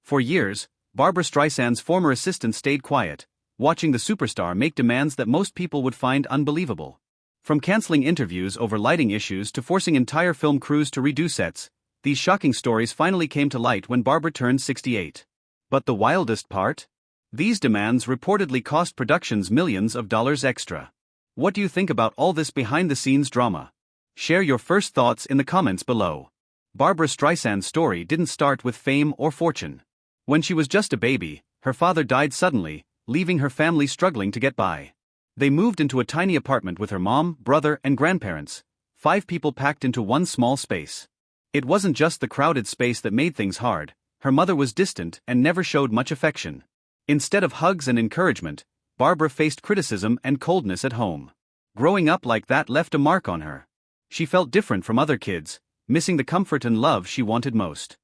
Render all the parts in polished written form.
For years, Barbra Streisand's former assistant stayed quiet, watching the superstar make demands that most people would find unbelievable. From canceling interviews over lighting issues to forcing entire film crews to redo sets, these shocking stories finally came to light when Barbra turned 68. But the wildest part? These demands reportedly cost productions millions of dollars extra. What do you think about all this behind-the-scenes drama? Share your first thoughts in the comments below. Barbra Streisand's story didn't start with fame or fortune. When she was just a baby, her father died suddenly, leaving her family struggling to get by. They moved into a tiny apartment with her mom, brother, and grandparents, 5 people packed into one small space. It wasn't just the crowded space that made things hard. Her mother was distant and never showed much affection. Instead of hugs and encouragement, Barbra faced criticism and coldness at home. Growing up like that left a mark on her. She felt different from other kids, missing the comfort and love she wanted most.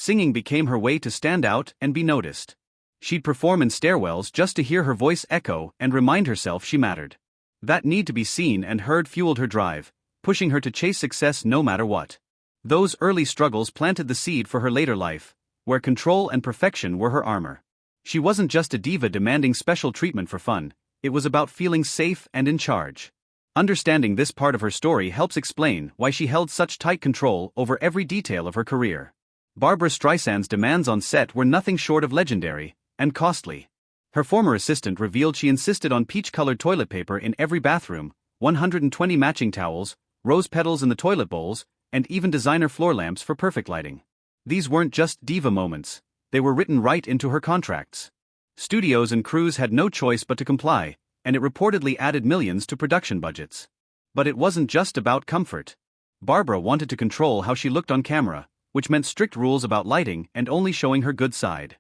Singing became her way to stand out and be noticed. She'd perform in stairwells just to hear her voice echo and remind herself she mattered. That need to be seen and heard fueled her drive, pushing her to chase success no matter what. Those early struggles planted the seed for her later life, where control and perfection were her armor. She wasn't just a diva demanding special treatment for fun, it was about feeling safe and in charge. Understanding this part of her story helps explain why she held such tight control over every detail of her career. Barbra Streisand's demands on set were nothing short of legendary and costly. Her former assistant revealed she insisted on peach-colored toilet paper in every bathroom, 120 matching towels, rose petals in the toilet bowls, and even designer floor lamps for perfect lighting. These weren't just diva moments, they were written right into her contracts. Studios and crews had no choice but to comply, and it reportedly added millions to production budgets. But it wasn't just about comfort. Barbra wanted to control how she looked on camera, which meant strict rules about lighting and only showing her good side.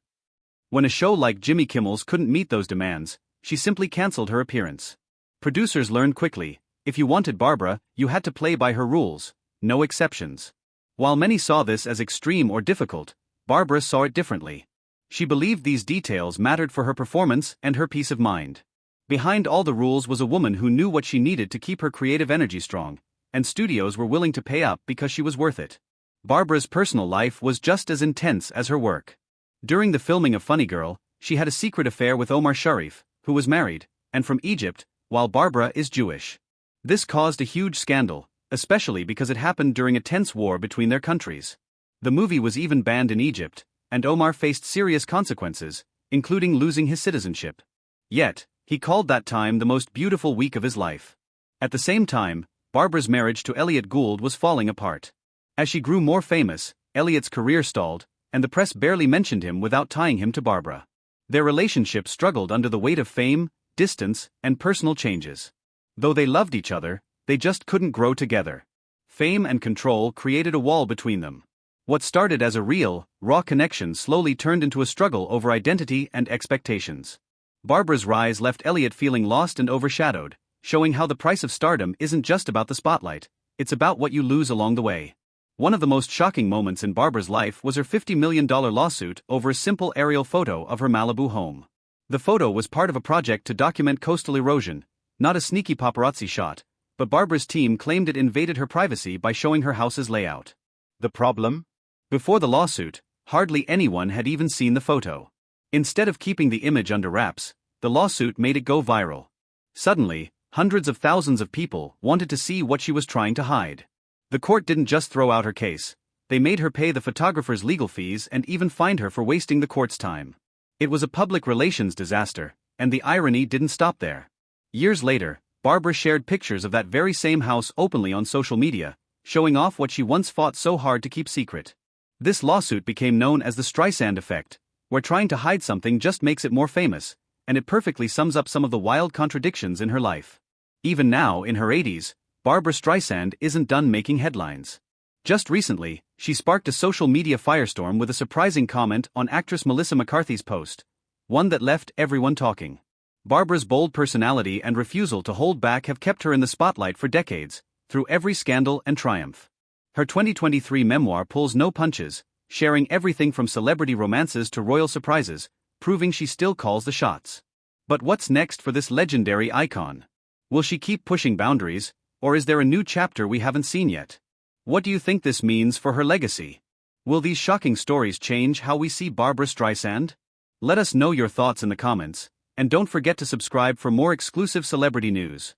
When a show like Jimmy Kimmel's couldn't meet those demands, she simply canceled her appearance. Producers learned quickly, if you wanted Barbra, you had to play by her rules, no exceptions. While many saw this as extreme or difficult, Barbra saw it differently. She believed these details mattered for her performance and her peace of mind. Behind all the rules was a woman who knew what she needed to keep her creative energy strong, and studios were willing to pay up because she was worth it. Barbra's personal life was just as intense as her work. During the filming of Funny Girl, she had a secret affair with Omar Sharif, who was married, and from Egypt, while Barbra is Jewish. This caused a huge scandal, especially because it happened during a tense war between their countries. The movie was even banned in Egypt, and Omar faced serious consequences, including losing his citizenship. Yet, he called that time the most beautiful week of his life. At the same time, Barbra's marriage to Elliot Gould was falling apart. As she grew more famous, Elliot's career stalled, and the press barely mentioned him without tying him to Barbra. Their relationship struggled under the weight of fame, distance, and personal changes. Though they loved each other, they just couldn't grow together. Fame and control created a wall between them. What started as a real, raw connection slowly turned into a struggle over identity and expectations. Barbra's rise left Elliot feeling lost and overshadowed, showing how the price of stardom isn't just about the spotlight, it's about what you lose along the way. One of the most shocking moments in Barbra's life was her $50 million lawsuit over a simple aerial photo of her Malibu home. The photo was part of a project to document coastal erosion, not a sneaky paparazzi shot, but Barbra's team claimed it invaded her privacy by showing her house's layout. The problem? Before the lawsuit, hardly anyone had even seen the photo. Instead of keeping the image under wraps, the lawsuit made it go viral. Suddenly, hundreds of thousands of people wanted to see what she was trying to hide. The court didn't just throw out her case, they made her pay the photographer's legal fees and even fined her for wasting the court's time. It was a public relations disaster, and the irony didn't stop there. Years later, Barbra shared pictures of that very same house openly on social media, showing off what she once fought so hard to keep secret. This lawsuit became known as the Streisand effect, where trying to hide something just makes it more famous, and it perfectly sums up some of the wild contradictions in her life. Even now, in her 80s, Barbra Streisand isn't done making headlines. Just recently, she sparked a social media firestorm with a surprising comment on actress Melissa McCarthy's post, one that left everyone talking. Barbra's bold personality and refusal to hold back have kept her in the spotlight for decades, through every scandal and triumph. Her 2023 memoir pulls no punches, sharing everything from celebrity romances to royal surprises, proving she still calls the shots. But what's next for this legendary icon? Will she keep pushing boundaries, or is there a new chapter we haven't seen yet? What do you think this means for her legacy? Will these shocking stories change how we see Barbra Streisand? Let us know your thoughts in the comments, and don't forget to subscribe for more exclusive celebrity news.